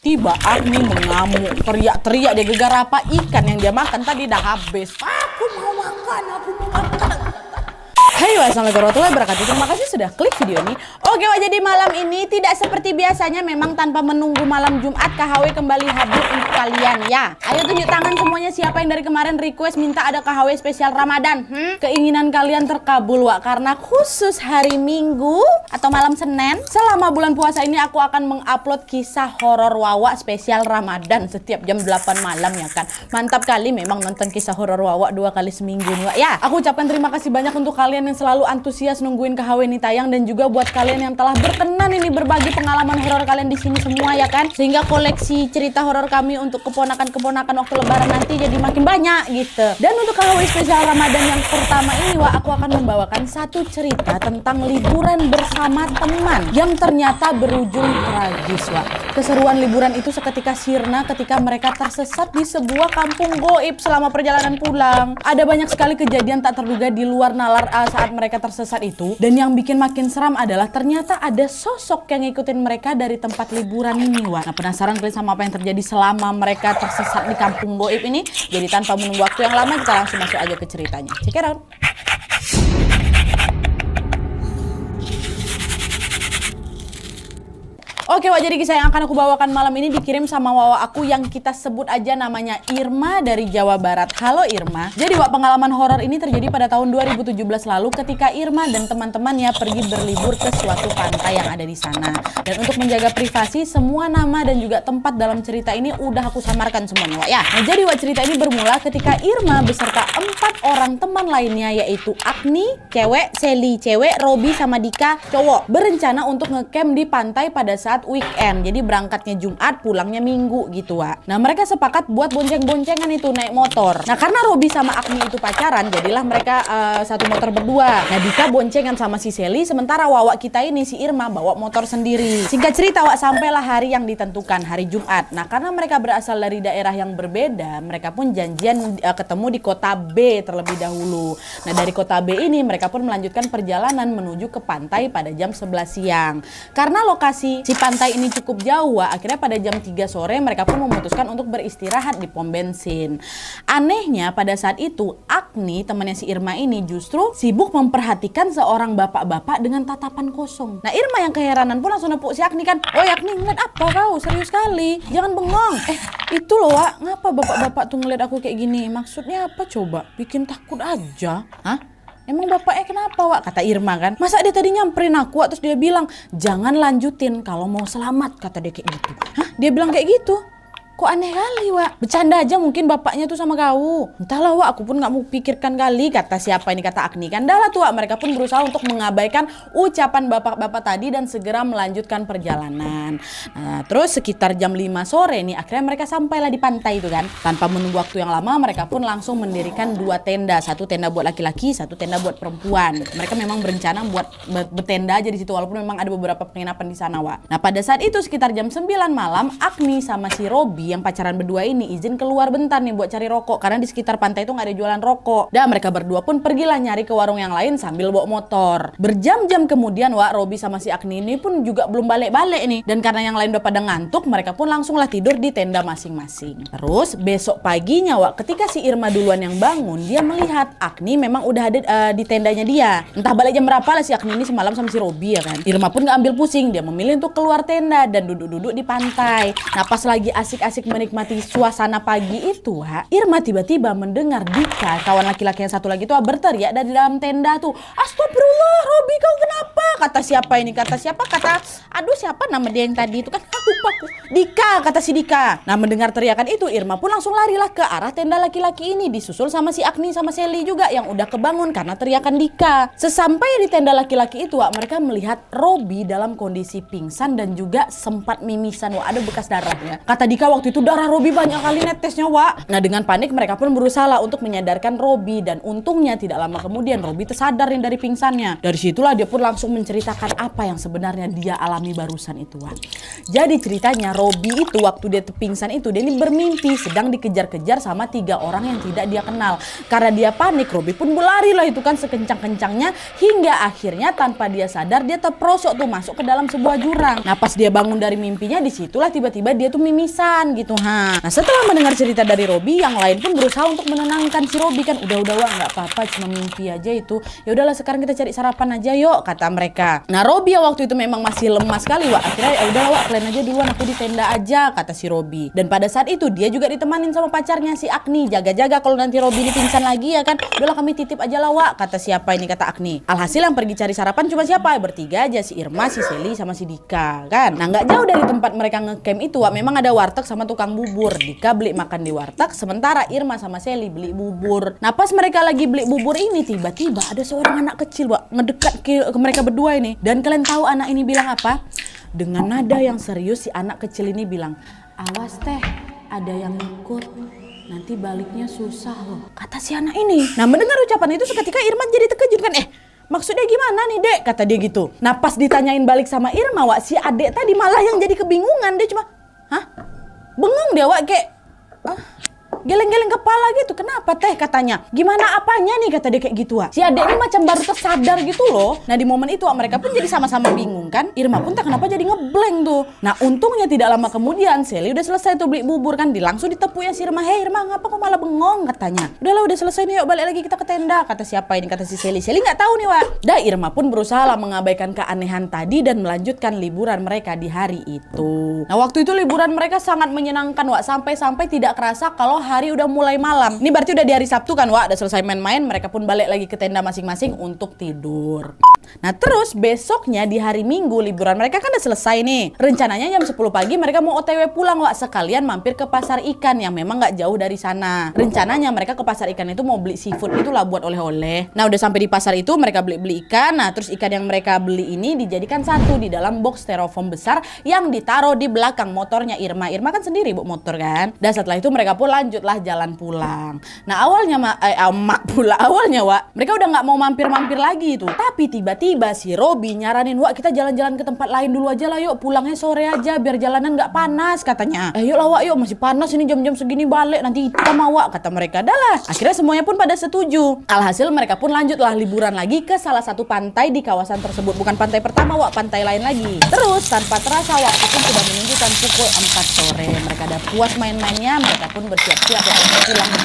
Tiba-tiba Agni mengamuk, teriak-teriak, dia gegar apa ikan yang dia makan tadi dah habis. Aku mau makan, aku mau makan. Hai, wassalamualaikum warahmatullahi wabarakatuh. Terima kasih sudah klik video ini. Oke, wah, jadi malam ini tidak seperti biasanya, memang tanpa menunggu malam Jumat, KHW kembali hadir untuk kalian ya. Ayo tunjuk tangan semuanya siapa yang dari kemarin request minta ada KHW spesial Ramadan. Keinginan kalian terkabul, Wak, karena khusus hari Minggu atau malam Senin selama bulan puasa ini aku akan mengupload kisah horor Wawa spesial Ramadan setiap jam 8 malam ya kan. Mantap kali memang nonton kisah horor Wawa 2 kali seminggu nih, Wak. Ya, aku ucapkan terima kasih banyak untuk kalian yang selalu antusias nungguin KHW ini tayang, dan juga buat kalian yang telah berkenan ini berbagi pengalaman horor kalian di sini semua ya kan, sehingga koleksi cerita horor kami untuk keponakan-keponakan waktu lebaran nanti jadi makin banyak gitu. Dan untuk KHW spesial Ramadan yang pertama ini, Wak, aku akan membawakan satu cerita tentang liburan bersama teman yang ternyata berujung tragis, Wak. Keseruan liburan itu seketika sirna ketika mereka tersesat di sebuah kampung goib selama perjalanan pulang. Ada banyak sekali kejadian tak terduga di luar nalar saat mereka tersesat itu, dan yang bikin makin seram adalah ternyata ada sosok yang ngikutin mereka dari tempat liburan ini, Wak. Nah, penasaran kalian sama apa yang terjadi selama mereka tersesat di kampung goib ini? Jadi tanpa menunggu waktu yang lama, kita langsung masuk aja ke ceritanya. Check it out. Oke, Wak, jadi kisah yang akan aku bawakan malam ini dikirim sama Wawa aku yang kita sebut aja namanya Irma dari Jawa Barat. Halo Irma. Jadi, Wak, pengalaman horor ini terjadi pada tahun 2017 lalu ketika Irma dan teman-temannya pergi berlibur ke suatu pantai yang ada di sana. Dan untuk menjaga privasi, semua nama dan juga tempat dalam cerita ini udah aku samarkan semuanya, Wak, ya. Nah, jadi, Wak, cerita ini bermula ketika Irma beserta 4 orang teman lainnya, yaitu Agni, cewek, Seli, cewek, Robi sama Dika, cowok, berencana untuk ngecamp di pantai pada saat weekend. Jadi berangkatnya Jumat, pulangnya Minggu gitu, Wak. Nah, mereka sepakat buat bonceng-boncengan itu naik motor. Nah, karena Robi sama Agni itu pacaran, jadilah mereka satu motor berdua. Nah, Dika boncengan sama si Seli, sementara Wawa kita ini si Irma bawa motor sendiri. Singkat cerita, Wak, sampailah hari yang ditentukan, hari Jumat. Nah, karena mereka berasal dari daerah yang berbeda, mereka pun janjian ketemu di kota B terlebih dahulu. Nah, dari kota B ini mereka pun melanjutkan perjalanan menuju ke pantai pada jam 11 siang. Karena lokasi si pantai ini cukup jauh, Wak, akhirnya pada jam 3 sore mereka pun memutuskan untuk beristirahat di pom bensin. Anehnya pada saat itu Agni, temannya si Irma ini, justru sibuk memperhatikan seorang bapak-bapak dengan tatapan kosong. Nah, Irma yang keheranan pun langsung nepuk si Agni kan. "Oh, Agni, ngeliat apa kau? Serius sekali, jangan bengong." Itu loh, Wak, ngapa bapak-bapak tuh ngeliat aku kayak gini? Maksudnya apa coba? Bikin takut aja. Hah? Emang bapaknya kenapa, Wak? Kata Irma kan. Masa dia tadi nyamperin aku, Wak, terus dia bilang, "Jangan lanjutin kalau mau selamat," kata dia kayak gitu. Hah? Dia bilang kayak gitu? Kok aneh kali, Wak. Bercanda aja mungkin bapaknya tuh sama kau. Entahlah, Wak, aku pun gak mau pikirkan kali. Kata siapa ini? Kata Agni kan. Dah lah tuh, Wak. Mereka pun berusaha untuk mengabaikan ucapan bapak-bapak tadi dan segera melanjutkan perjalanan. Nah, terus sekitar jam 5 sore nih, akhirnya mereka sampailah di pantai itu kan. Tanpa menunggu waktu yang lama, mereka pun langsung mendirikan 2 tenda. 1 tenda buat laki-laki, 1 tenda buat perempuan. Mereka memang berencana buat bertenda aja di situ, walaupun memang ada beberapa penginapan di sana, Wak. Nah, pada saat itu sekitar jam 9 malam, Agni sama si Robi yang pacaran berdua ini izin keluar bentar nih buat cari rokok, karena di sekitar pantai itu nggak ada jualan rokok. Dan mereka berdua pun pergilah nyari ke warung yang lain sambil bawa motor. Berjam-jam kemudian, Wak, Robi sama si Agni ini pun juga belum balik-balik nih. Dan karena yang lain udah pada ngantuk, mereka pun langsunglah tidur di tenda masing-masing. Terus besok paginya, Wak, ketika si Irma duluan yang bangun, dia melihat Agni memang udah ada di tendanya dia. Entah balik jam berapa lah si Agni ini semalam sama si Robi ya kan. Irma pun nggak ambil pusing, dia memilih untuk keluar tenda dan duduk-duduk di pantai. Nah, pas lagi asik-asik menikmati suasana pagi itu, Wak, Irma tiba-tiba mendengar Dika, kawan laki-laki yang satu lagi tuh, berteriak dari dalam tenda tuh, "Astagfirullah, Robi, kau kenapa?" Kata siapa ini? Kata siapa? Kata, aduh, siapa nama dia yang tadi itu kan? Lupa aku. Dika, kata si Dika. Nah, mendengar teriakan itu, Irma pun langsung larilah ke arah tenda laki-laki ini, disusul sama si Agni sama Seli juga yang udah kebangun karena teriakan Dika. Sesampai di tenda laki-laki itu, Wak, mereka melihat Robi dalam kondisi pingsan dan juga sempat mimisan, Wak, ada bekas darahnya. Kata Dika, waktu itu darah Robi banyak kali netesnya, Wak. Nah, dengan panik mereka pun berusaha untuk menyadarkan Robi, dan untungnya tidak lama kemudian Robi tersadar dari pingsannya. Dari situlah dia pun langsung menceritakan apa yang sebenarnya dia alami barusan itu, Wak. Jadi ceritanya Robi itu waktu dia pingsan itu dia ini bermimpi sedang dikejar-kejar sama 3 orang yang tidak dia kenal. Karena dia panik, Robi pun berlari lah itu kan sekencang-kencangnya hingga akhirnya tanpa dia sadar dia terperosok tuh masuk ke dalam sebuah jurang. Nah, pas dia bangun dari mimpinya disitulah tiba-tiba dia tuh mimisan gitu. Nah, setelah mendengar cerita dari Robi, yang lain pun berusaha untuk menenangkan si Robi kan. Udah Wak, nggak apa-apa, cuma mimpi aja itu. Ya udahlah sekarang kita cari sarapan aja yuk, kata mereka. Nah, Robi yang waktu itu memang masih lemah sekali, Wak. Akhirnya ya udahlah Wak, kalian aja duluan, aku di tenda aja, kata si Robi. Dan pada saat itu dia juga ditemanin sama pacarnya si Agni, jaga-jaga kalau nanti Robi ini pingsan lagi ya kan. Udahlah kami titip aja lah Wak, kata siapa ini, kata Agni. Alhasil yang pergi cari sarapan cuma siapa? Bertiga aja, si Irma, si Sally sama si Dika kan. Nah, nggak jauh dari tempat mereka ngecamp itu, Wak, memang ada warteg sama tukang bubur. Dika beli makan di warteg, sementara Irma sama Sally beli bubur. Nah, pas mereka lagi beli bubur ini tiba-tiba ada seorang anak kecil, Wak, mendekat ke mereka berdua ini. Dan kalian tahu anak ini bilang apa? Dengan nada yang serius si anak kecil ini bilang, "Awas teh, ada yang ikut. Nanti baliknya susah loh," kata si anak ini. Nah, mendengar ucapan itu seketika Irma jadi terkejut kan. Maksudnya gimana nih, Dek? Kata dia gitu. Nah, pas ditanyain balik sama Irma, Wak, si adek tadi malah yang jadi kebingungan. Dia cuma, hah? Bengong dia, Wak, kayak, geleng-geleng kepala gitu. Kenapa teh, katanya? Gimana apanya nih, kata dia kayak gitu, Wak. Si adek ini macam baru tersadar gitu loh. Nah, di momen itu Wak, mereka pun jadi sama-sama bingung kan. Irma pun tak kenapa jadi ngeblank tuh. Nah, untungnya tidak lama kemudian Sally udah selesai tuh beli bubur kan. Langsung ditepuk ya si Irma. "Hei Irma, ngapa kok malah bengong?" katanya. "Udahlah, udah selesai nih, yuk balik lagi kita ke tenda," kata siapa ini, kata si Sally. Sally nggak tahu nih, Wak. Dah, Irma pun berusaha lah mengabaikan keanehan tadi dan melanjutkan liburan mereka di hari itu. Nah, waktu itu liburan mereka sangat menyenangkan, Wak. Sampai-sampai tidak kerasa kalau hari udah mulai malam. Ini berarti udah di hari Sabtu kan, Wak. Udah selesai main-main, mereka pun balik lagi ke tenda masing-masing untuk tidur. Nah, terus besoknya di hari Minggu liburan mereka kan udah selesai nih. Rencananya jam 10 pagi mereka mau OTW pulang, Wak. Sekalian mampir ke pasar ikan yang memang nggak jauh dari sana. Rencananya mereka ke pasar ikan itu mau beli seafood itulah buat oleh-oleh. Nah, udah sampai di pasar itu mereka beli ikan. Nah, terus ikan yang mereka beli ini dijadikan satu di dalam box styrofoam besar yang ditaruh di belakang motornya Irma. Irma kan sendiri bawa motor kan. Dan setelah itu mereka pun lanjutlah jalan pulang. Nah, awalnya awalnya, Wak, mereka udah nggak mau mampir-mampir lagi tuh. Tapi tiba-tiba si Robi nyaranin, "Wak, kita jalan-jalan ke tempat lain dulu aja lah, yuk. Pulangnya sore aja biar jalanan nggak panas," katanya. "Yuk lah, Wak, yuk, masih panas ini jam-jam segini, balik nanti kita mau, Wak," kata mereka. Dah lah. Akhirnya semuanya pun pada setuju. Alhasil mereka pun lanjutlah liburan lagi ke salah satu pantai di kawasan tersebut. Bukan pantai pertama, Wak, pantai lain lagi. Terus tanpa terasa waktu pun sudah menunjukkan pukul 4 sore. Mereka udah puas main-mainnya, mereka pun bersiap-siap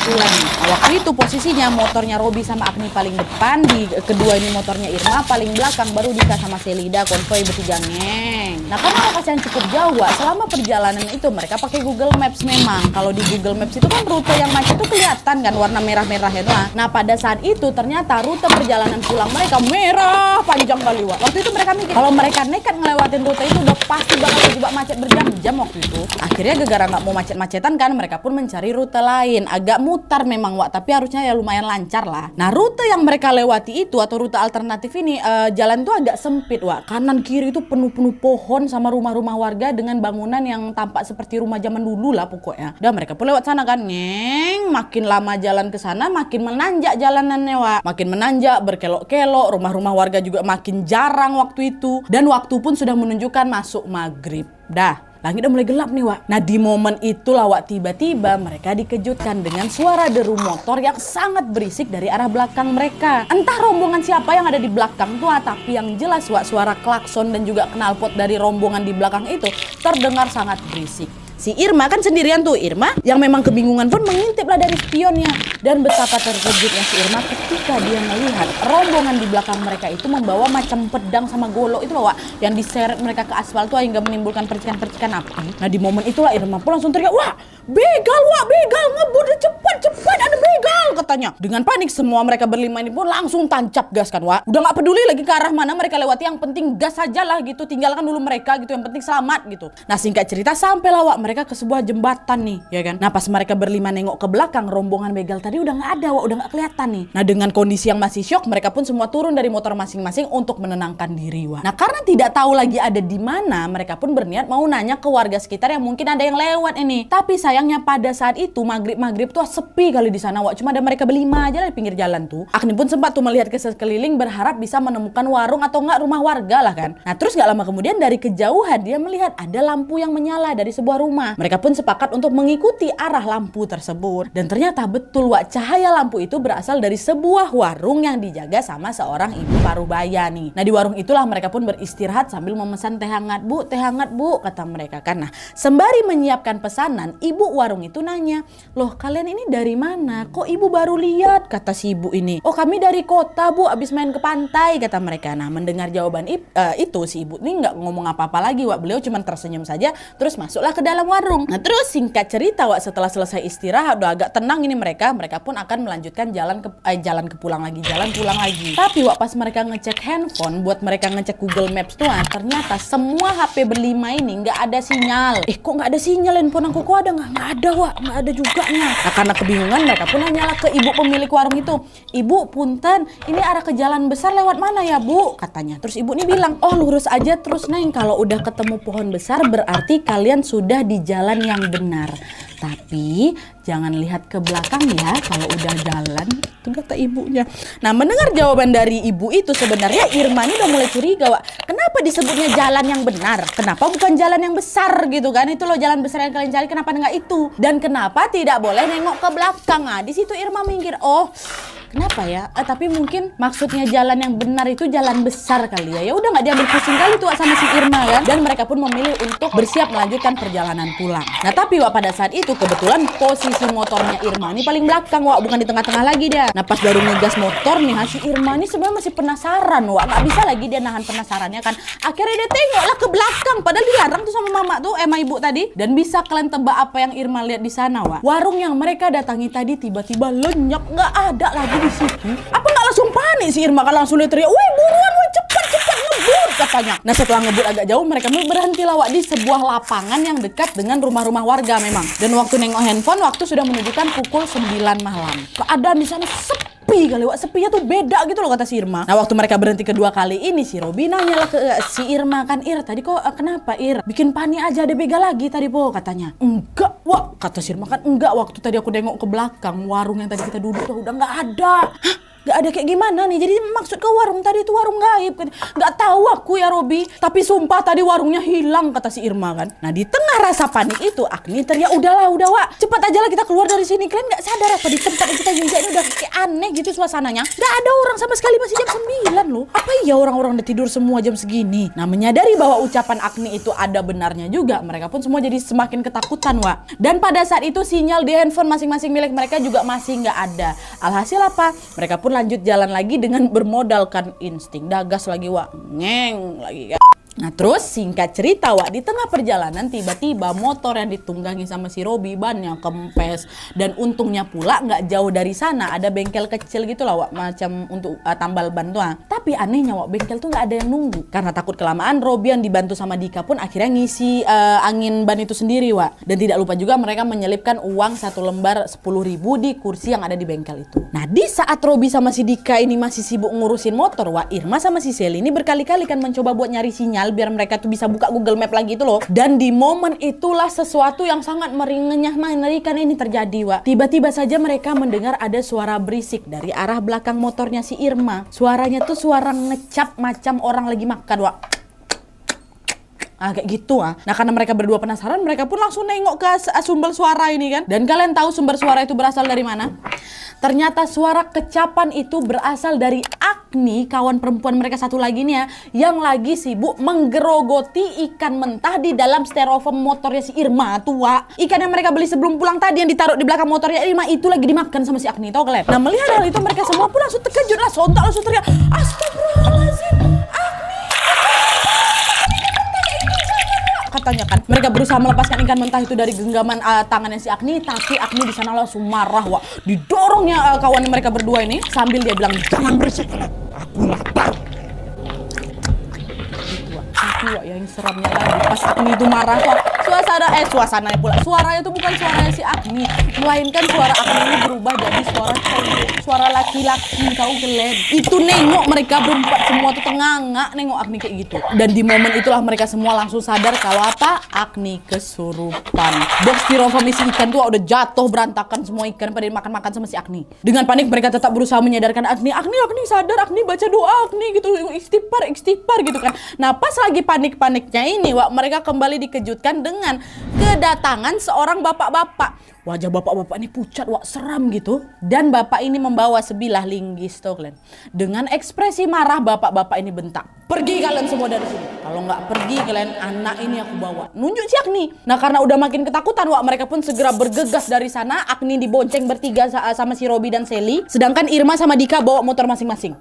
pulang. Nah, waktu itu posisinya motornya Robi sama Agni paling depan, di kedua ini motornya Irma paling belakang, baru Dika sama Selida konvoy bertiga ngeng. Nah, karena lokasinya cukup jauh, Wak, selama perjalanan itu mereka pakai Google Maps memang. Kalau di Google Maps itu kan rute yang macet tuh kelihatan kan warna merah-merah ya. Nah, pada saat itu ternyata rute perjalanan pulang mereka merah panjang kali, Wak. Waktu itu mereka mikir kalau mereka nekat ngelewatin rute itu udah pasti bakal terjebak macet berjam-jam waktu itu. Akhirnya gara-gara nggak mau macet-macetan kan, mereka pun mencari rute lain. Agak mutar memang, Wak, tapi harusnya ya lumayan lancar lah. Nah, rute yang mereka lewati itu atau rute alternatif ini jalan tuh agak sempit, Wak. Kanan kiri itu penuh-penuh pohon sama rumah-rumah warga dengan bangunan yang tampak seperti rumah zaman dulu lah pokoknya. Dan mereka pun lewat sana kan, ngeng. Makin lama jalan ke sana makin menanjak jalanannya, Wak. Makin menanjak, berkelok-kelok, rumah-rumah warga juga makin jarang waktu itu. Dan waktu pun sudah menunjukkan masuk maghrib. Dah, langit udah mulai gelap nih, Wak. Nah, di momen itulah, Wak, tiba-tiba mereka dikejutkan dengan suara deru motor yang sangat berisik dari arah belakang mereka. Entah rombongan siapa yang ada di belakang tuh, tapi yang jelas, Wak, suara klakson dan juga knalpot dari rombongan di belakang itu terdengar sangat berisik. Si Irma kan sendirian tuh. Irma yang memang kebingungan pun mengintiplah dari spionnya. Dan betapa terkejutnya si Irma ketika dia melihat rombongan di belakang mereka itu membawa macam pedang sama golok itu loh, Wak, yang diseret mereka ke aspal tuh hingga menimbulkan percikan-percikan api. Nah, di momen itulah Irma pun langsung teriak, "Wah, begal, Wak, begal, ngebut, cepat, ada begal," katanya. Dengan panik semua mereka berlima ini pun langsung tancap gas kan, Wak. Udah gak peduli lagi ke arah mana mereka lewati, yang penting gas aja lah gitu. Tinggalkan dulu mereka gitu, yang penting selamat gitu. Nah singkat cerita sampailah, Wak, mereka ke sebuah jembatan nih, ya kan. Nah pas mereka berlima nengok ke belakang, rombongan begal tadi udah gak ada, Wak, udah gak kelihatan nih. Nah dengan kondisi yang masih syok, mereka pun semua turun dari motor masing-masing untuk menenangkan diri, Wak. Nah karena tidak tahu lagi ada di mana, mereka pun berniat mau nanya ke warga sekitar yang mungkin ada yang lewat ini. Tapi sayangnya pada saat itu maghrib tuh sepi kali di sana, Wak. Cuma ada mereka berlima aja di pinggir jalan tuh. Agni pun sempat tuh melihat ke sekeliling berharap bisa menemukan warung atau enggak rumah warga lah kan. Nah terus gak lama kemudian dari kejauhan dia melihat ada lampu yang menyala dari sebuah rumah. Mereka pun sepakat untuk mengikuti arah lampu tersebut. Dan ternyata betul, Wak, cahaya lampu itu berasal dari sebuah warung yang dijaga sama seorang ibu parubaya nih. Nah di warung itulah mereka pun beristirahat sambil memesan teh hangat, Bu, kata mereka kan. Nah sembari menyiapkan pesanan, ibu warung itu nanya, "Loh kalian ini dari mana? Kok ibu baru lihat?" Kata si ibu ini. "Oh kami dari kota, Bu, abis main ke pantai," kata mereka. Nah mendengar jawaban itu si ibu ini nggak ngomong apa-apa lagi, Wak. Beliau cuma tersenyum saja terus masuklah ke dalam warung. Nah terus singkat cerita, Wak, setelah selesai istirahat udah agak tenang ini mereka pun akan melanjutkan jalan pulang lagi. Tapi, Wak, pas mereka ngecek handphone buat mereka ngecek Google Maps tuh, ternyata semua HP berlima ini nggak ada sinyal. Kok nggak ada sinyal handphone aku? Kok ada? Nggak ada, Wak, nggak ada juga nya. Nah karena kebingungan mereka pun nanyalah ke ibu pemilik warung itu, "Ibu punten, ini arah ke jalan besar lewat mana ya, Bu?" katanya. Terus ibu ini bilang, "Oh lurus aja terus, Neng. Kalau udah ketemu pohon besar berarti kalian sudah di jalan yang benar. Tapi jangan lihat ke belakang ya kalau udah jalan," itu kata ibunya. Nah mendengar jawaban dari ibu itu sebenarnya Irma ini udah mulai curiga, Wak. Kenapa disebutnya jalan yang benar? Kenapa bukan jalan yang besar gitu kan? Itu loh jalan besar yang kalian cari, kenapa enggak itu? Dan kenapa tidak boleh nengok ke belakang? Nah di situ Irma mikir, oh kenapa ya? Tapi mungkin maksudnya jalan yang benar itu jalan besar kali ya. Ya udah nggak diambil pusing kali tuh sama si Irma kan. Dan mereka pun memilih untuk bersiap melanjutkan perjalanan pulang. Nah tapi, Wak, pada saat itu kebetulan posisi motornya Irma ini paling belakang, Wak, bukan di tengah-tengah lagi dia. Nah pas baru ngegas motor nih, si Irma ini sebenarnya masih penasaran, Wak. Nggak bisa lagi dia nahan penasarannya kan. Akhirnya dia tengoklah ke belakang, padahal dilarang tuh sama mama tuh, sama ibu tadi. Dan bisa kalian tebak apa yang Irma lihat di sana, Wak? Warung yang mereka datangi tadi tiba-tiba lenyap, nggak ada lagi di situ. Apa nggak langsung panik si Irma kan, langsung dia teriak, "Woi buruan, woi cepat ngebut," katanya. Nah setelah ngebut agak jauh mereka berhenti, Wak, di sebuah lapangan yang dekat dengan rumah-rumah warga memang. Dan waktu nengok handphone waktu sudah menunjukkan pukul 9 malam. Keadaan di sana sepi kali, Wak. Sepinya tuh beda gitu loh kata si Irma. Nah waktu mereka berhenti kedua kali ini si Robi nanya lah ke si Irma kan, "Ir tadi kok kenapa, Ir? Bikin panik aja, ada begal lagi tadi, Po," katanya. "Enggak, Wak," kata si Irma kan, "enggak, waktu tadi aku nengok ke belakang warung yang tadi kita duduk tuh udah nggak ada." "Hah? Gak ada kayak gimana nih? Jadi maksud ke warung tadi itu warung gaib?" "Gak tahu aku ya, Robi. Tapi sumpah tadi warungnya hilang," kata si Irma kan. Nah di tengah rasa panik itu Agni teriak, "Udah, Wak. Cepat aja lah kita keluar dari sini. Kalian gak sadar apa di tempat yang kita jinjak ini udah kayak aneh gitu suasananya. Gak ada orang sama sekali, masih jam 9 loh. Apa iya orang-orang udah tidur semua jam segini?" Nah menyadari bahwa ucapan Agni itu ada benarnya juga, mereka pun semua jadi semakin ketakutan, Wak. Dan pada saat itu sinyal di handphone masing-masing milik mereka juga masih gak ada. Alhasil apa? Mereka pun lanjut jalan lagi dengan bermodalkan insting. Dagas lagi, Wak. Ngeng lagi kan. Nah terus singkat cerita, Wak, di tengah perjalanan tiba-tiba motor yang ditunggangi sama si Robi bannya kempes. Dan untungnya pula nggak jauh dari sana ada bengkel kecil gitu lah, Wak, macam untuk tambal ban tuh. Tapi anehnya, Wak, bengkel tuh nggak ada yang nunggu. Karena takut kelamaan, Robi yang dibantu sama Dika pun akhirnya ngisi angin ban itu sendiri, Wak. Dan tidak lupa juga mereka menyelipkan uang 1 lembar 10.000 di kursi yang ada di bengkel itu. Nah di saat Robi sama si Dika ini masih sibuk ngurusin motor, Wak, Irma sama si Sally ini berkali-kali kan mencoba buat nyari sinyal biar mereka tuh bisa buka Google Map lagi itu loh. Dan di momen itulah sesuatu yang sangat mengerikan ini terjadi, Wak. Tiba-tiba saja mereka mendengar ada suara berisik dari arah belakang motornya si Irma. Suaranya tuh suara ngecap macam orang lagi makan, Wak. Kayak gitu. Nah karena mereka berdua penasaran, mereka pun langsung nengok ke sumber suara ini kan. Dan kalian tahu sumber suara itu berasal dari mana? Ternyata suara kecapan itu berasal dari Agni, kawan perempuan mereka satu lagi nih ya, yang lagi sibuk menggerogoti ikan mentah di dalam styrofoam motornya si Irma tua. Ikan yang mereka beli sebelum pulang tadi yang ditaruh di belakang motornya Irma itu lagi dimakan sama si Agni, tau kalian? Nah melihat hal itu mereka semua pun langsung terkejut lah, sontak langsung teriak, "Astagfirullahaladzim, Agni!" katanya kan. Mereka berusaha melepaskan ikan mentah itu dari genggaman tangannya si Agni, tapi Agni di sana langsung marah, Wak. Didorongnya kawan mereka berdua ini sambil dia bilang, "Jangan berisik, aku lapar." Wah, yang seramnya lagi pas Agni itu marah, wah, suasananya pula, suaranya itu bukan suaranya si Agni, melainkan suara Agni ini berubah jadi suara cowok, suara laki-laki. Tahu Glenn? Itu nengok mereka berempat semua tuh tengangak nengok Agni kayak gitu. Dan di momen itulah mereka semua langsung sadar kalau apa? Agni kesurupan. Box styrofoam isi ikan tuh udah jatuh berantakan semua ikan pada dimakan-makan sama si Agni. Dengan panik mereka tetap berusaha menyadarkan Agni sadar, Agni baca doa, Agni gitu, istighfar gitu kan. Nah, pas lagi panik-paniknya ini, Wak, mereka kembali dikejutkan dengan kedatangan seorang bapak-bapak. Wajah bapak-bapak ini pucat, Wak, seram gitu. Dan bapak ini membawa sebilah linggis tuh kalian. Dengan ekspresi marah bapak-bapak ini bentak, "Pergi kalian semua dari sini. Kalau nggak pergi kalian, anak ini aku bawa." Nunjuk si Agni. Nah, karena udah makin ketakutan, Wak, mereka pun segera bergegas dari sana. Agni dibonceng bertiga sama si Robby dan Sally, sedangkan Irma sama Dika bawa motor masing-masing.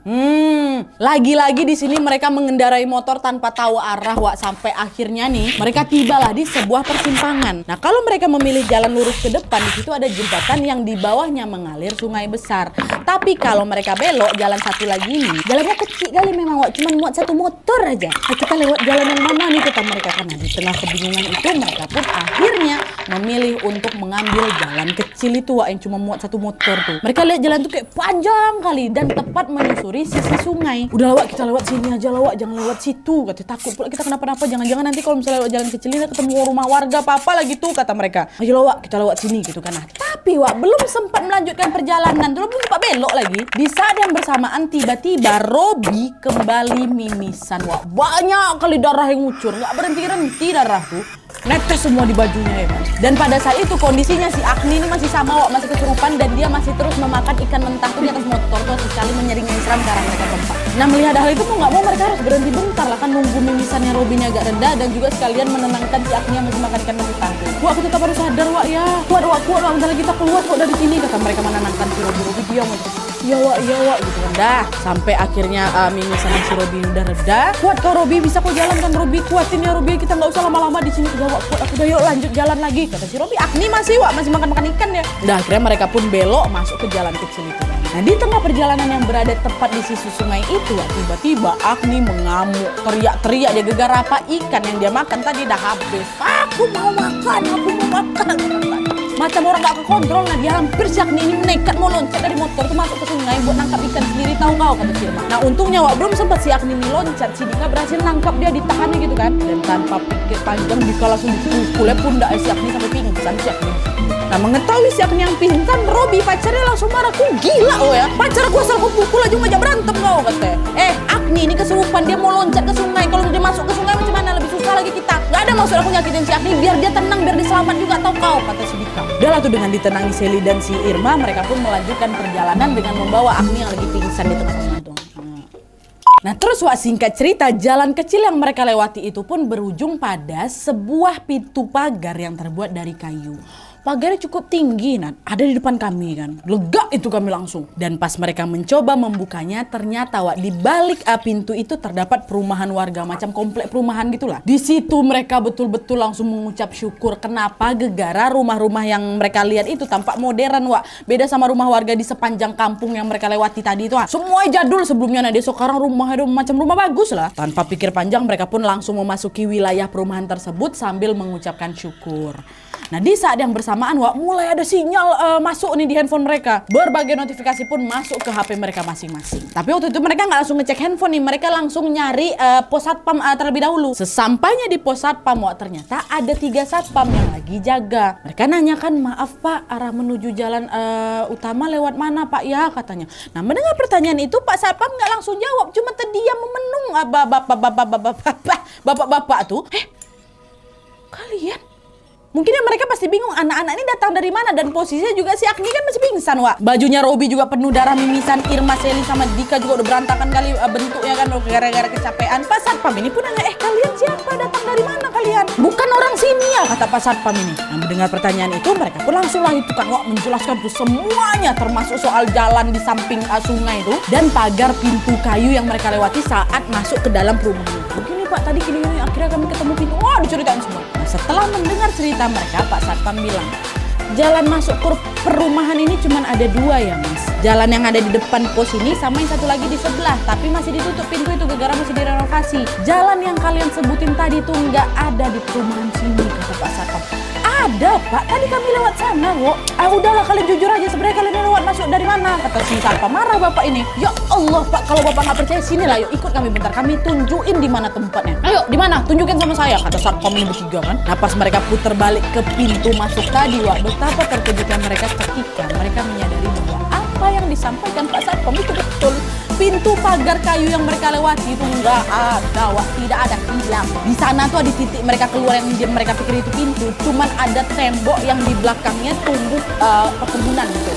Lagi-lagi di sini mereka mengendarai motor tanpa tahu arah, Wak, sampai akhirnya nih mereka tibalah di sebuah persimpangan. Nah, kalau mereka memilih jalan lurus ke depan, di situ ada jembatan yang di bawahnya mengalir sungai besar. Tapi kalau mereka belok jalan satu lagi nih, jalannya kecil kali memang, Wak, cuma muat satu motor aja. Nah, kita lewat jalan yang mana nih kata mereka. Karena di tengah kebingungan itu mereka pun akhirnya memilih untuk mengambil jalan kecil itu, Wak, yang cuma muat satu motor tuh. Mereka lihat jalan tuh kayak panjang kali dan tepat menyusuri sisi sungai. "Udah, Wak, kita lewat sini aja lah, Wak, jangan lewat situ," kata. "Takut pula kita kenapa-napa, jangan-jangan nanti kalau misalnya lewat jalan kecil ini ketemu rumah warga apa-apa lagi tuh," kata mereka. "Ayo lah, Wak, kita lewat sini," gitu kan. Nah, tapi, Wak, belum sempat melanjutkan perjalanan, belum sempat belok lagi. Di saat yang bersamaan tiba-tiba Robby kembali mimisan, Wak. Banyak kali darah yang ngucur, nggak berhenti-henti darah tuh. Netes semua di bajunya ya kan. Dan pada saat itu kondisinya si Agni ini masih sama, Wak, masih kesurupan dan dia masih terus memakan ikan mentah tuh di atas motor tuh, sekali menyering seram ke arah mereka berempat. Nah, melihat hal itu mau nggak mau mereka harus berhenti bentar lah kan, nunggu mimisannya Robby-nya agak reda dan juga sekalian menenangkan si Agni yang masih makan ikan mentah tuh. "Wak, aku tetap harus sadar, Wak, ya. Kuat, Wak, bentar lagi kita keluar kok dari sini," kata mereka menenangkan si Robby. Robby diam aja. Iya, Wak, gitu kan. Dah, sampai akhirnya mimisan si Robby udah reda. "Kuat kau, Robby, bisa kau jalan kan, Robby? Kuatin ya, Robby, kita nggak usah lama-lama di sini." "Udah, Wak, kuat aku, udah, yuk lanjut jalan lagi," kata si Robby. Agni masih, Wak, masih makan ikan ya. Udah, akhirnya mereka pun belok masuk ke jalan kecil itu. Nah, di tengah perjalanan yang berada tepat di sisi sungai itu, Wak, tiba-tiba Agni mengamuk, teriak-teriak, dia gegar apa ikan yang dia makan tadi dah habis. "Aku mau makan. Macam orang gak kekontrol. Nah, dia hampir si Agni ini nekat mau loncat dari motor tuh masuk ke sungai buat nangkap ikan sendiri, tahu kau, kata Firma. Nah, untungnya, Wak, belum sempat si Agni ini loncat, si Dika berhasil nangkap dia, ditahannya gitu kan. Dan tanpa pikir panjang Dika langsung dipukulnya pundak si Agni sampai pingsan si Agni. Nah, mengetahui si Agni yang pingsan, Robby pacarnya langsung marah. "Ku gila lo ya, pacar gue asal pukul aja ngajak berantem kau," katanya. Agni ini kesurupan, dia mau loncat ke sungai. Kalau dia masuk ke sungai macam mana, lebih susah lagi kita. Gak ada maksud aku nyakitin si Agni, biar dia tenang, biar dia selamat juga, tahu kau, kata si Dika. Udah lah tuh, dengan ditenangi Sally dan si Irma, mereka pun melanjutkan perjalanan dengan membawa Agni yang lagi pingsan di tengah-tengah itu. Nah, terus, Wak, singkat cerita, jalan kecil yang mereka lewati itu pun berujung pada sebuah pintu pagar yang terbuat dari kayu. Pagarnya cukup tinggi, Nat. Ada di depan kami kan. Lega itu kami langsung. Dan pas mereka mencoba membukanya, ternyata, Wak, di balik pintu itu terdapat perumahan warga, macam komplek perumahan gitulah. Di situ mereka betul-betul langsung mengucap syukur. Kenapa? Gegara rumah-rumah yang mereka lihat itu tampak modern, Wak. Beda sama rumah warga di sepanjang kampung yang mereka lewati tadi itu, Wak. Semua jadul sebelumnya. Nah, dia sekarang rumahnya macam rumah bagus lah. Tanpa pikir panjang, mereka pun langsung memasuki wilayah perumahan tersebut sambil mengucapkan syukur. Nah, di saat yang bersamaan, Wak, mulai ada sinyal masuk nih di handphone mereka. Berbagai notifikasi pun masuk ke HP mereka masing-masing. Tapi waktu itu mereka nggak langsung ngecek handphone nih, mereka langsung nyari pos satpam terlebih dahulu. Sesampainya di pos satpam, Wak, ternyata ada 3 satpam yang lagi jaga. Mereka nanyakan, "Maaf, Pak, arah menuju jalan utama lewat mana, Pak, ya?" katanya. Nah, mendengar pertanyaan itu, Pak satpam nggak langsung jawab, cuma terdiam memenung. Bapak-bapak tuh, kalian? Mungkin ya mereka pasti bingung, anak-anak ini datang dari mana, dan posisinya juga si Agni kan masih pingsan, Wak. Bajunya Robby juga penuh darah mimisan, Irma, Sally sama Dika juga udah berantakan kali bentuknya kan gara-gara kecapean. Pak satpam ini pun nanya, "Kalian siapa? Datang dari mana kalian?" "Bukan orang sini ya," kata Pak satpam ini. Nah, mendengar pertanyaan itu, mereka pun langsung lah itu kan, Wak, menjelaskan tuh semuanya, termasuk soal jalan di samping sungai itu dan pagar pintu kayu yang mereka lewati saat masuk ke dalam perumahan. "Begini, Pak tadi gini akhirnya kami ketemu pintu. Wah diceritain semua. Nah, setelah mendengar cerita mereka, Pak Satpam bilang, jalan masuk ke perumahan ini cuma ada 2 ya Mas. Jalan yang ada di depan pos ini sama yang satu lagi di sebelah. Tapi masih ditutup pintu itu gara-gara masih direnovasi. Jalan yang kalian sebutin tadi tuh nggak ada di perumahan sini, kata Pak Satpam. Ada Pak, tadi kami lewat sana kok. Udahlah kalian jujur aja, sebenarnya kalian lewat masuk dari mana? Kata si Satpam. Marah Bapak ini. Ya Allah Pak, kalau Bapak nggak percaya sini lah, yuk ikut kami bentar. Kami tunjukin di mana tempatnya. Ayo, di mana? Tunjukin sama saya, kata Satpam ini bertiga kan. Nah pas mereka putar balik ke pintu masuk tadi, Wak, betapa terkejutnya mereka ketika mereka menyadari bahwa apa yang disampaikan Pak Satpam itu betul. Pintu pagar kayu yang mereka lewati itu nggak ada, Wak, tidak ada hilang. Di sana tuh ada titik mereka keluar yang mereka pikir itu pintu, cuman ada tembok yang di belakangnya tumbuh perkebunan gitu.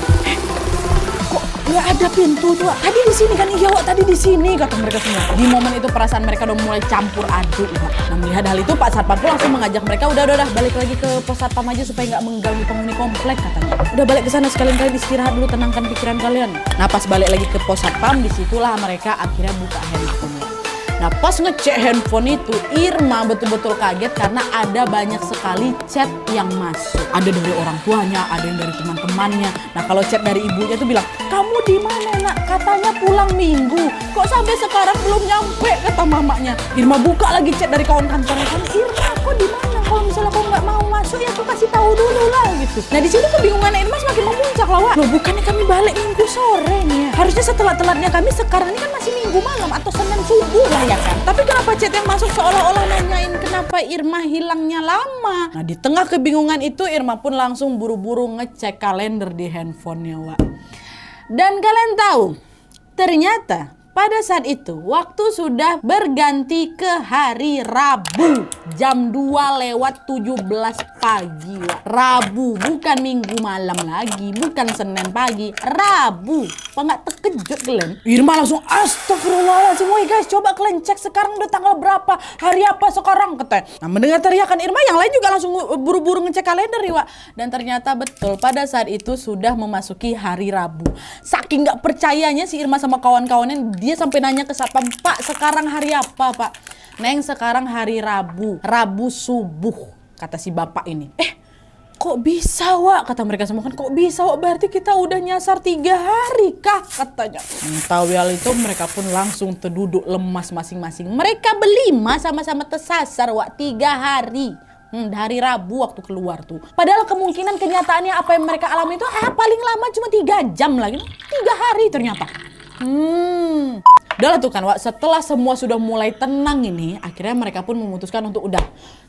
Kok nggak ada pintu tuh? Tadi di sini kan, iya Wak, tadi di sini, kata mereka semua. Di momen itu perasaan mereka udah mulai campur aduk, Wak. Nah melihat hal itu Pak Satpam pun langsung mengajak mereka, udah balik lagi ke pos Satpam aja supaya nggak mengganggu penghuni komplek, katanya. Udah balik ke sana sekalian kalian istirahat dulu, tenangkan pikiran kalian. Nah pas balik lagi ke pos Satpam, disitulah mereka akhirnya buka handphone. Nah pas ngecek handphone itu, Irma betul-betul kaget karena ada banyak sekali chat yang masuk. Ada dari orang tuanya, ada yang dari teman-temannya. Nah kalau chat dari ibunya tuh bilang, kamu di mana nak? Katanya pulang minggu. Kok sampai sekarang belum nyampe, kata mamanya. Irma buka lagi chat dari kawan kantornya kan, Irma kok di mana? Kalau misalnya kau nggak mau masuk ya aku kasih tahu dulu lah gitu. Nah di sini kebingungan Irma semakin memuncak lah, Wak. Loh bukannya kami balik minggu sore nih ya? Harusnya setelah-telatnya kami, sekarang ini kan masih minggu malam atau Senin subuh lah ya kan. Tapi kenapa chat yang masuk seolah-olah nanyain kenapa Irma hilangnya lama. Nah di tengah kebingungan itu Irma pun langsung buru-buru ngecek kalender di handphonenya, Wak. Dan kalian tahu, ternyata pada saat itu waktu sudah berganti ke hari Rabu jam 2:17 pagi, Wak. Rabu, bukan minggu malam lagi, bukan Senin pagi, Rabu. Apa nggak terkejut kalian? Irma langsung astagfirullahaladzim, woi guys, coba kalian cek sekarang udah tanggal berapa, hari apa sekarang, katanya. Nah mendengar teriakan Irma, yang lain juga langsung buru-buru ngecek kalender, Wak. Dan ternyata betul pada saat itu sudah memasuki hari Rabu. Saking nggak percayanya si Irma sama kawan-kawannya, dia sampai nanya ke Satpam, Pak sekarang hari apa Pak? Neng sekarang hari Rabu, Rabu subuh, kata si bapak ini. Kok bisa Wak? Kata mereka semua kan, kok bisa Wak? Berarti kita udah nyasar 3 hari kah? Katanya. Tahu hal itu mereka pun langsung terduduk lemas masing-masing. Mereka berlima sama-sama tersasar, Wak, 3 hari. Hari Rabu waktu keluar tuh. Padahal kemungkinan kenyataannya apa yang mereka alami itu paling lama cuma 3 jam lagi. 3 hari ternyata. Udah lah tuh kan, Wak, setelah semua sudah mulai tenang ini, akhirnya mereka pun memutuskan untuk udah,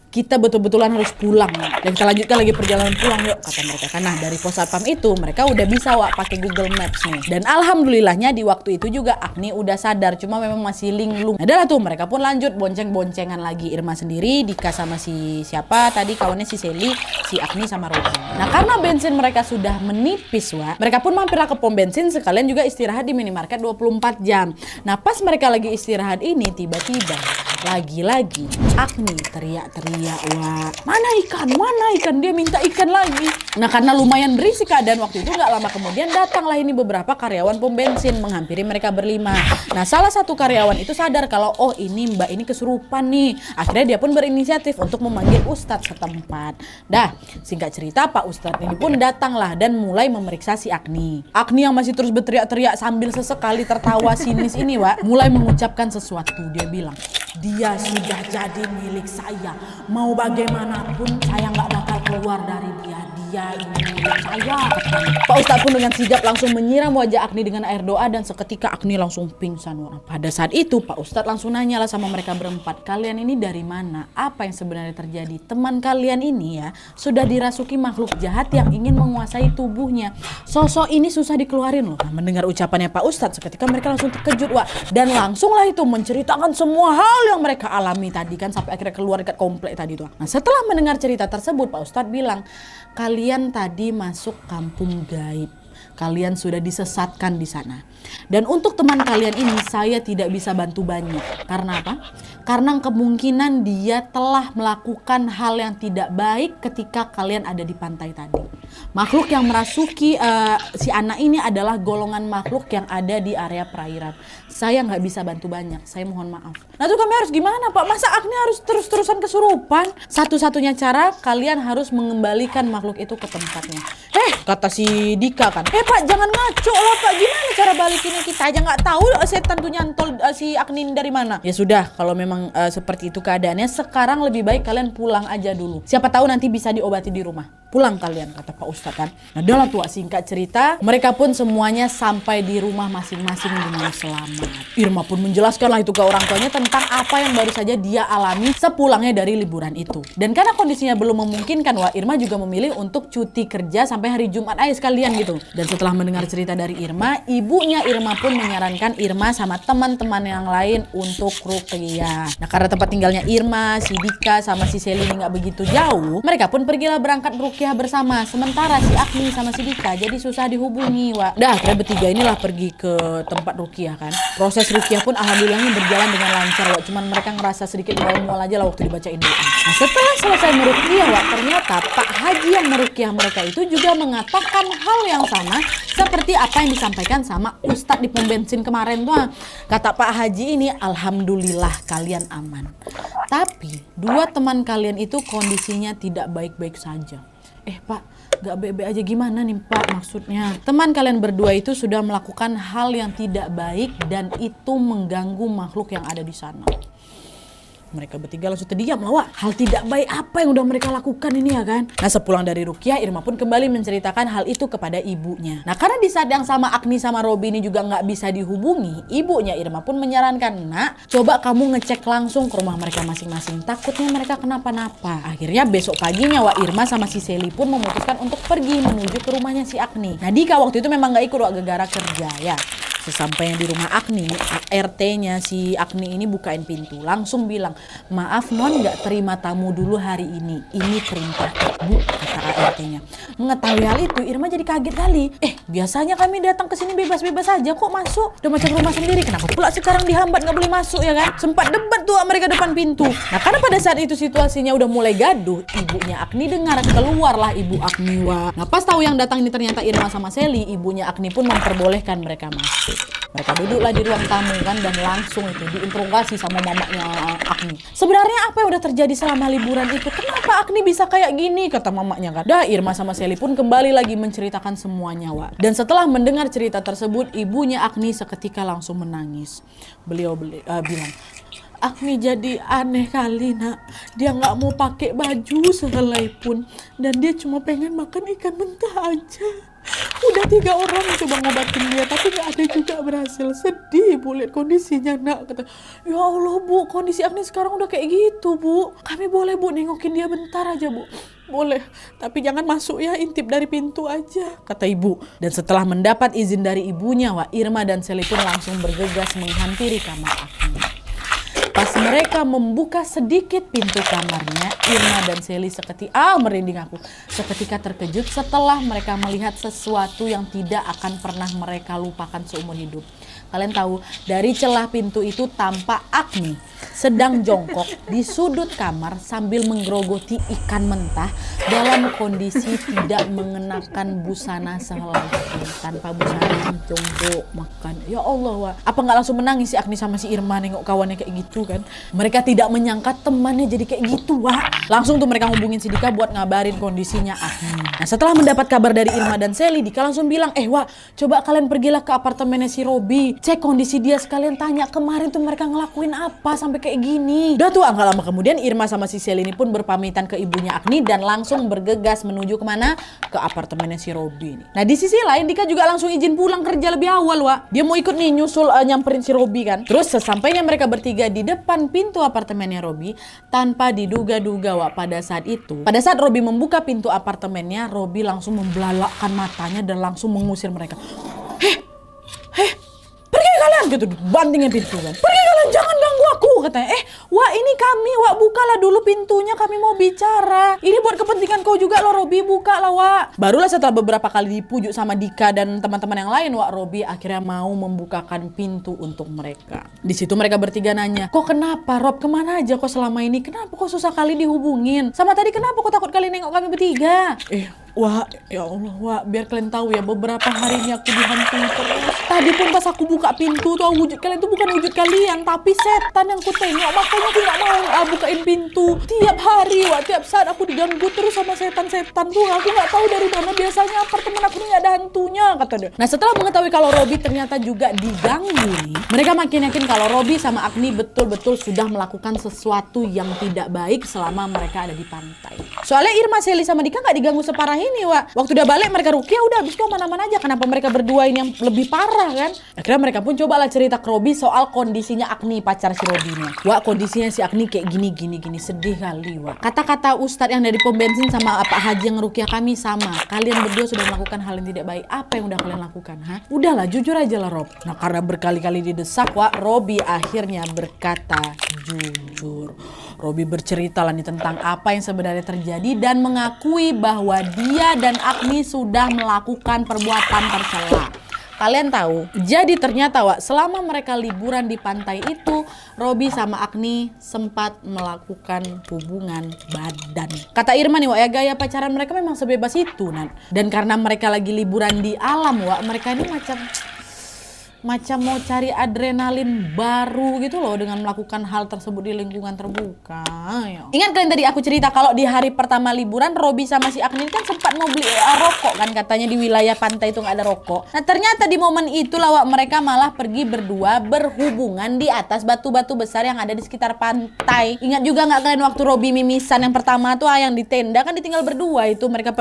kita betul-betulan harus pulang dan kita lanjutkan lagi perjalanan pulang yuk, kata mereka. Karena dari pos Satpam itu mereka udah bisa, Wak, pakai Google Maps nih. Dan alhamdulillahnya di waktu itu juga Agni udah sadar, cuma memang masih linglung. Nah, adalah tuh mereka pun lanjut bonceng-boncengan lagi, Irma sendiri, Dika sama si siapa tadi kawannya, si Sally, si Agni sama Robi. Nah karena bensin mereka sudah menipis, Wak, mereka pun mampirlah ke pom bensin sekalian juga istirahat di minimarket 24 jam. Nah pas mereka lagi istirahat ini, tiba-tiba lagi-lagi Agni teriak-teriak, Wak, mana ikan, mana ikan, dia minta ikan lagi. Nah karena lumayan berisik keadaan waktu itu, gak lama kemudian datanglah ini beberapa karyawan pom bensin menghampiri mereka berlima. Nah salah satu karyawan itu sadar kalau oh ini mbak ini kesurupan nih. Akhirnya dia pun berinisiatif untuk memanggil Ustadz setempat. Dah singkat cerita Pak Ustadz ini pun datanglah dan mulai memeriksa si Agni. Agni yang masih terus berteriak-teriak sambil sesekali tertawa sinis ini, Wak, mulai mengucapkan sesuatu. Dia bilang, dia sudah jadi milik saya. Mau bagaimanapun saya nggak bakal keluar dari dia. Dia ini milik saya. Pak Ustadz pun dengan sigap langsung menyiram wajah Agni dengan air doa dan seketika Agni langsung pingsan. Pada saat itu Pak Ustadz langsung nanya lah sama mereka berempat, kalian ini dari mana? Apa yang sebenarnya terjadi? Teman kalian ini ya sudah dirasuki makhluk jahat yang ingin menguasai tubuhnya. Sosok ini susah dikeluarin loh. Nah, mendengar ucapannya Pak Ustadz seketika mereka langsung terkejut, Wak, dan langsunglah itu menceritakan semua hal yang mereka alami tadi kan sampai akhirnya keluar dekat komplek tadi tuh. Nah setelah mendengar cerita tersebut Pak Ustadz bilang, kalian tadi masuk kampung gaib. Kalian sudah disesatkan di sana. Dan untuk teman kalian ini saya tidak bisa bantu banyak. Karena apa? Karena kemungkinan dia telah melakukan hal yang tidak baik ketika kalian ada di pantai tadi. Makhluk yang merasuki si anak ini adalah golongan makhluk yang ada di area perairan. Saya nggak bisa bantu banyak, saya mohon maaf. Nah tuh kami harus gimana Pak? Masa Agni harus terus-terusan kesurupan? Satu-satunya cara kalian harus mengembalikan makhluk itu ke tempatnya. Kata si Dika kan, Pak jangan ngaco lah Pak, gimana cara balikinnya, kita aja nggak tahu setan tuh nyantol si Agni dari mana. Ya sudah, kalau memang seperti itu keadaannya, sekarang lebih baik kalian pulang aja dulu. Siapa tahu nanti bisa diobati di rumah. Pulang kalian, kata Pak Ustadz kan. Nah dalam tua singkat cerita, mereka pun semuanya sampai di rumah masing-masing dengan selamat. Irma pun menjelaskanlah itu ke orang tuanya tentang apa yang baru saja dia alami sepulangnya dari liburan itu. Dan karena kondisinya belum memungkinkan, Irma juga memilih untuk cuti kerja sampai hari Jumat aja sekalian gitu. Dan setelah mendengar cerita dari Irma, ibunya Irma pun menyarankan Irma sama teman-teman yang lain untuk ruqyah. Nah karena tempat tinggalnya Irma, si Dika sama si Seli ini nggak begitu jauh, mereka pun pergilah berangkat ruqyah bersama. Sementara si Agni sama si Dika jadi susah dihubungi, Dah akhirnya bertiga inilah pergi ke tempat ruqyah kan. Proses ruqyah pun alhamdulillahnya berjalan dengan lancar, Cuman mereka ngerasa sedikit mual-mual aja lah waktu dibacain doa. Nah setelah selesai meruqyah, ternyata Pak Haji yang meruqyah mereka itu juga mengatakan hal yang sama seperti apa yang disampaikan sama Ustadz di pom bensin kemarin tuh. Kata Pak Haji ini, alhamdulillah kalian aman. Tapi dua teman kalian itu kondisinya tidak baik-baik saja. Pak, gak baik-baik aja gimana nih Pak maksudnya? Teman kalian berdua itu sudah melakukan hal yang tidak baik dan itu mengganggu makhluk yang ada di sana. Mereka bertiga langsung terdiam lah, Hal tidak baik apa yang udah mereka lakukan ini ya kan? Nah sepulang dari ruqyah, Irma pun kembali menceritakan hal itu kepada ibunya. Nah karena di saat yang sama Agni sama Robi ini juga nggak bisa dihubungi, ibunya Irma pun menyarankan, Nak, coba kamu ngecek langsung ke rumah mereka masing-masing. Takutnya mereka kenapa-napa. Akhirnya besok paginya Irma sama si Seli pun memutuskan untuk pergi menuju ke rumahnya si Agni. Nah Dika waktu itu memang nggak ikut gara-gara kerja ya. Sesampainya di rumah Agni, RT-nya si Agni ini bukain pintu, langsung bilang, maaf non nggak terima tamu dulu hari ini perintah Bu, kata RT-nya. Mengetahui hal itu, Irma jadi kaget kali. Biasanya kami datang ke sini bebas-bebas aja kok masuk, udah macam rumah sendiri, kenapa pula sekarang dihambat nggak boleh masuk ya kan? Sempat debat tuh mereka depan pintu. Nah karena pada saat itu situasinya udah mulai gaduh, ibunya Agni dengar, keluarlah ibu Agni Nah pas tahu yang datang ini ternyata Irma sama Seli, ibunya Agni pun memperbolehkan mereka masuk. Mereka duduklah di ruang tamu kan dan langsung itu diinterogasi sama mamanya Agni. Sebenarnya apa yang udah terjadi selama liburan itu? Kenapa Agni bisa kayak gini? Kata mamanya kan. Dah Irma sama Seli pun kembali lagi menceritakan semuanya Dan setelah mendengar cerita tersebut, ibunya Agni seketika langsung menangis. Beliau bilang, Agni jadi aneh kali nak. Dia nggak mau pakai baju sehelai pun dan dia cuma pengen makan ikan mentah aja. Udah 3 orang coba ngobatin dia tapi nggak ada juga berhasil. Sedih Bu lihat kondisinya nak. Kata, ya Allah Bu, kondisi Agni sekarang udah kayak gitu Bu. Kami boleh Bu nengokin dia bentar aja Bu? Boleh, tapi jangan masuk ya, intip dari pintu aja, kata ibu. Dan setelah mendapat izin dari ibunya, Irma dan Seli pun langsung bergegas menghampiri kamar Agni. Pas mereka membuka sedikit pintu kamarnya, Irma dan Seli merinding aku. Seketika terkejut setelah mereka melihat sesuatu yang tidak akan pernah mereka lupakan seumur hidup. Kalian tahu, dari celah pintu itu tampak Agni sedang jongkok di sudut kamar sambil menggerogoti ikan mentah dalam kondisi tidak mengenakan busana sehelai pun. Tanpa busana, jongkok makan. Ya Allah, apa nggak langsung menangis si Agni sama si Irma nengok kawannya kayak gitu kan? Mereka tidak menyangka temannya jadi kayak gitu, Langsung tuh mereka hubungin si Dika buat ngabarin kondisinya Agni. Nah setelah mendapat kabar dari Irma dan Seli, Dika langsung bilang, coba kalian pergilah ke apartemennya si Robi, cek kondisi dia, sekalian tanya kemarin tuh mereka ngelakuin apa sampai kayak gini. Udah tuh nggak lama kemudian Irma sama si Seli ini pun berpamitan ke ibunya Agni dan langsung bergegas menuju kemana? Ke apartemennya si Robi nih. Nah di sisi lain Dika juga langsung izin pulang kerja lebih awal, Dia mau ikut nih nyusul nyamperin si Robi kan. Terus sesampainya mereka bertiga di depan pintu apartemennya Robi, tanpa diduga-duga pada saat itu, pada saat Robi membuka pintu apartemennya, Robi langsung membelalakkan matanya dan langsung mengusir mereka. Pergi kalian, gitu, bantingin pintu kan. Pergi kalian, jangan ganggu aku, katanya. Ini kami, bukalah dulu pintunya, kami mau bicara. Ini buat kepentingan kau juga loh, Robi, buka lah, Barulah setelah beberapa kali dipujuk sama Dika dan teman-teman yang lain, Robi akhirnya mau membukakan pintu untuk mereka. Di situ mereka bertiga nanya, kok kenapa, Rob, kemana aja kok selama ini? Kenapa kok susah kali dihubungin? Sama tadi kenapa kok takut kali nengok kami bertiga? Wah, ya Allah, wah, biar kalian tahu ya, beberapa hari ini aku dihantui terus. Tadi pun pas aku buka pintu tuh, wujud kalian tuh bukan wujud kalian, tapi setan yang ku tengok. Makanya aku nggak mau bukain pintu. Tiap hari, wah, tiap saat aku diganggu terus sama setan-setan tuh. Aku nggak tahu dari mana, biasanya apartemen aku ini nggak ada hantunya, kata dia. Nah, setelah mengetahui kalau Robby ternyata juga diganggu nih, mereka makin yakin kalau Robby sama Agni betul-betul sudah melakukan sesuatu yang tidak baik selama mereka ada di pantai. Soalnya Irma, Sally sama Dika nggak diganggu separah ini, Wak. Waktu udah balik mereka rukia, udah habis itu aman-aman aja. Kenapa mereka berdua ini yang lebih parah kan? Akhirnya mereka pun cobalah cerita ke Robby soal kondisinya Agni, pacar si Robby-nya. Wak, kondisinya si Agni kayak gini, sedih kali, Wak. Kata-kata Ustadz yang dari pom bensin sama Pak Haji yang rukia kami sama. Kalian berdua sudah melakukan hal yang tidak baik. Apa yang udah kalian lakukan, ha? Udahlah, jujur aja lah, Rob. Nah, karena berkali-kali didesak, Wak, Robby akhirnya berkata jujur. Robby bercerita lah nih tentang apa yang sebenarnya terjadi dan mengakui bahwa dia dan Agni sudah melakukan perbuatan tercela. Kalian tahu, jadi ternyata, Wak, selama mereka liburan di pantai itu, Robby sama Agni sempat melakukan hubungan badan. Kata Irma nih, Wak, ya, gaya pacaran mereka memang sebebas itu, Nan. Dan karena mereka lagi liburan di alam, Wak, mereka ini macam mau cari adrenalin baru gitu loh dengan melakukan hal tersebut di lingkungan terbuka. Ya. Ingat kalian tadi aku cerita kalau di hari pertama liburan Robby sama si Agni kan sempat mau beli rokok kan, katanya di wilayah pantai itu nggak ada rokok. Nah, ternyata di momen itu lah, Wak, mereka malah pergi berdua berhubungan di atas batu-batu besar yang ada di sekitar pantai. Ingat juga nggak kalian waktu Robby mimisan yang pertama tuh yang di tenda kan ditinggal berdua itu, mereka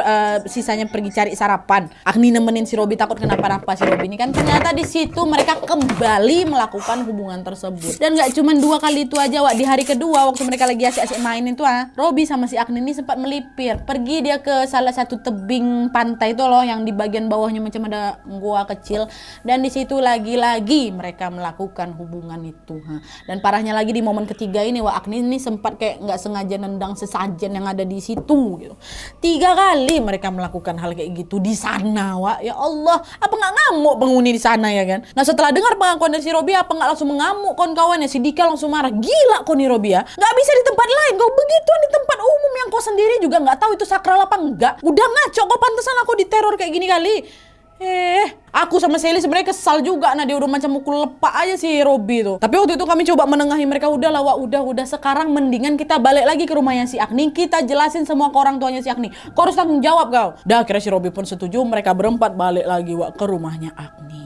sisanya pergi cari sarapan. Agni nemenin si Robby takut kenapa-napa si Robby ini kan. Ternyata di situ mereka kembali melakukan hubungan tersebut. Dan gak cuma 2 kali itu aja, Wak. Di hari kedua waktu mereka lagi asik-asik main itu, Robby sama si Agni ini sempat melipir. Pergi dia ke salah satu tebing pantai itu loh, yang di bagian bawahnya macam ada gua kecil. Dan di situ lagi-lagi mereka melakukan hubungan itu. Dan parahnya lagi di momen ketiga ini, Wak, Agni ini sempat kayak nggak sengaja nendang sesajen yang ada di situ gitu. 3 kali mereka melakukan hal kayak gitu di sana, Wak. Ya Allah, apa nggak ngamuk penghuni di sana ya kan? Nah, setelah dengar pengakuan dari si Robby, apa nggak langsung mengamuk kawan-kawannya? Si Dika langsung marah. Gila kau nih Robby ya, nggak bisa di tempat lain, kau begituan di tempat umum yang kau sendiri juga nggak tahu itu sakral apa enggak. Udah ngaco kau, pantesan aku diteror kayak gini kali. Aku sama Sally sebenarnya kesal juga. Nah, dia udah macam mukul lepak aja si Robby tuh. Tapi waktu itu kami coba menengahi mereka, udah lah, Wak, udah sekarang mendingan kita balik lagi ke rumahnya si Agni, kita jelasin semua ke orang tuanya si Agni. Kau harus tanggung jawab kau. Dah, akhirnya si Robby pun setuju, mereka berempat balik lagi, Wak, ke rumahnya Agni.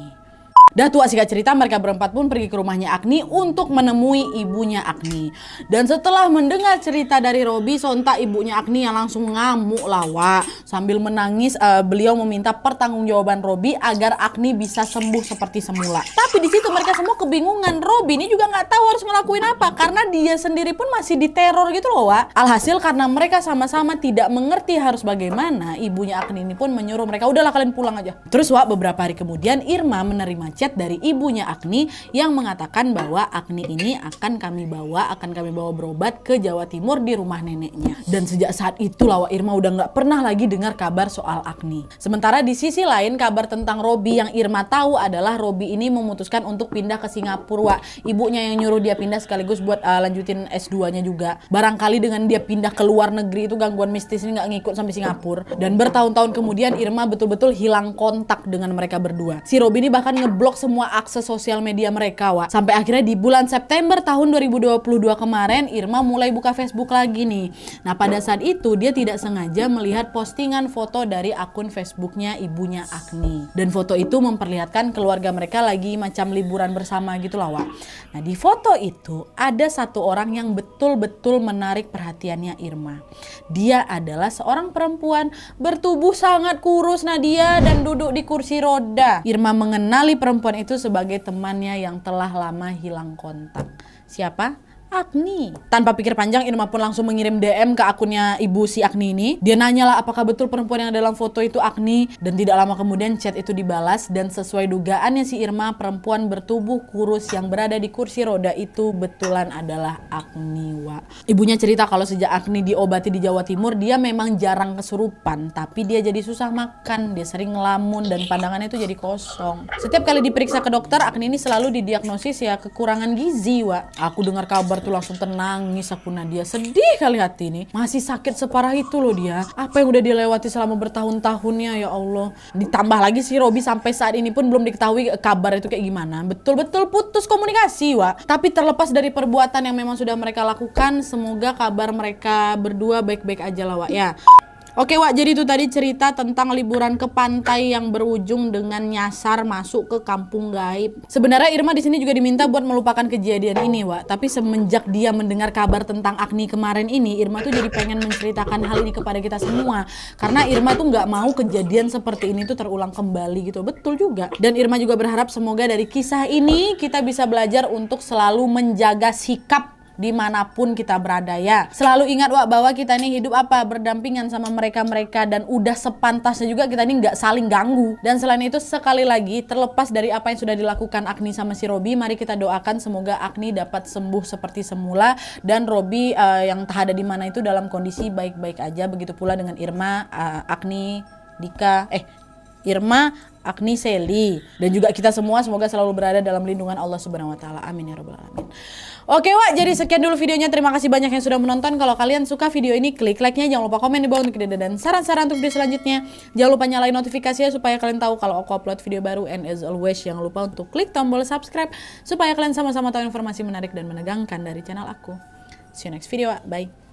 Dah tua singkat cerita, mereka berempat pun pergi ke rumahnya Agni untuk menemui ibunya Agni. Dan setelah mendengar cerita dari Robby, sontak ibunya Agni yang langsung ngamuk lah, Wak. Sambil menangis, beliau meminta pertanggungjawaban Robby agar Agni bisa sembuh seperti semula. Tapi di situ mereka semua kebingungan. Robby ini juga nggak tahu harus ngelakuin apa karena dia sendiri pun masih diteror gitu loh, Wak. Alhasil karena mereka sama-sama tidak mengerti harus bagaimana, ibunya Agni ini pun menyuruh mereka, udahlah kalian pulang aja. Terus, Wak, beberapa hari kemudian Irma menerima chat dari ibunya Agni yang mengatakan bahwa Agni ini akan kami bawa berobat ke Jawa Timur di rumah neneknya. Dan sejak saat itulah, Wak, Irma udah nggak pernah lagi dengar kabar soal Agni. Sementara di sisi lain, kabar tentang Robby yang Irma tahu adalah Robby ini memutuskan untuk pindah ke Singapura, Wak. Ibunya yang nyuruh dia pindah sekaligus buat lanjutin S2-nya juga. Barangkali dengan dia pindah ke luar negeri itu gangguan mistis ini nggak ngikut sampai Singapura. Dan bertahun-tahun kemudian Irma betul-betul hilang kontak dengan mereka berdua. Si Robby ini bahkan ngeblok semua akses sosial media mereka, Wak. Sampai akhirnya di bulan September tahun 2022 kemarin, Irma mulai buka Facebook lagi nih. Nah, pada saat itu dia tidak sengaja melihat postingan foto dari akun Facebooknya ibunya Agni. Dan foto itu memperlihatkan keluarga mereka lagi macam liburan bersama gitu lah, Wak. Nah, di foto itu ada satu orang yang betul-betul menarik perhatiannya Irma. Dia adalah seorang perempuan bertubuh sangat kurus, Nadia, dan duduk di kursi roda. Irma mengenali perempuan itu sebagai temannya yang telah lama hilang kontak. Siapa? Agni. Tanpa pikir panjang, Irma pun langsung mengirim DM ke akunnya ibu si Agni ini. Dia nanyalah apakah betul perempuan yang dalam foto itu Agni. Dan tidak lama kemudian chat itu dibalas. Dan sesuai dugaannya si Irma, perempuan bertubuh kurus yang berada di kursi roda itu betulan adalah Agni, Wak. Ibunya cerita kalau sejak Agni diobati di Jawa Timur, dia memang jarang kesurupan. Tapi dia jadi susah makan, dia sering ngelamun, dan pandangannya itu jadi kosong. Setiap kali diperiksa ke dokter, Agni ini selalu didiagnosis ya kekurangan gizi, Wak. Aku dengar kabar kabar tuh langsung tenangis aku Nadia. Sedih kali hati ini. Masih sakit separah itu loh dia. Apa yang udah dilewati selama bertahun-tahunnya ya Allah. Ditambah lagi si Robby sampai saat ini pun belum diketahui kabar itu kayak gimana. Betul-betul putus komunikasi, Wak. Tapi terlepas dari perbuatan yang memang sudah mereka lakukan, semoga kabar mereka berdua baik-baik aja lah, Wak ya. Oke Wak, jadi itu tadi cerita tentang liburan ke pantai yang berujung dengan nyasar masuk ke kampung gaib. Sebenarnya Irma di sini juga diminta buat melupakan kejadian ini Wak, tapi semenjak dia mendengar kabar tentang Agni kemarin ini, Irma tuh jadi pengen menceritakan hal ini kepada kita semua. Karena Irma tuh nggak mau kejadian seperti ini tuh terulang kembali gitu, betul juga. Dan Irma juga berharap semoga dari kisah ini kita bisa belajar untuk selalu menjaga sikap dimanapun kita berada ya. Selalu ingat Wak bahwa kita ini hidup berdampingan sama mereka-mereka dan udah sepantasnya juga kita ini nggak saling ganggu. Dan selain itu sekali lagi terlepas dari apa yang sudah dilakukan Agni sama si Robby, mari kita doakan semoga Agni dapat sembuh seperti semula dan Robby yang tak ada di mana itu dalam kondisi baik-baik aja. Begitu pula dengan Irma, Agni, Dika, Irma, Agni, Sally, dan juga kita semua semoga selalu berada dalam lindungan Allah Subhanahu wa taala. Amin ya rabbal alamin. Oke Wak, jadi sekian dulu videonya. Terima kasih banyak yang sudah menonton. Kalau kalian suka video ini, klik like-nya, jangan lupa komen di bawah untuk ide dan saran-saran untuk video selanjutnya. Jangan lupa nyalain notifikasinya supaya kalian tahu kalau aku upload video baru, and as always jangan lupa untuk klik tombol subscribe supaya kalian sama-sama tahu informasi menarik dan menegangkan dari channel aku. See you next video, Wak. Bye.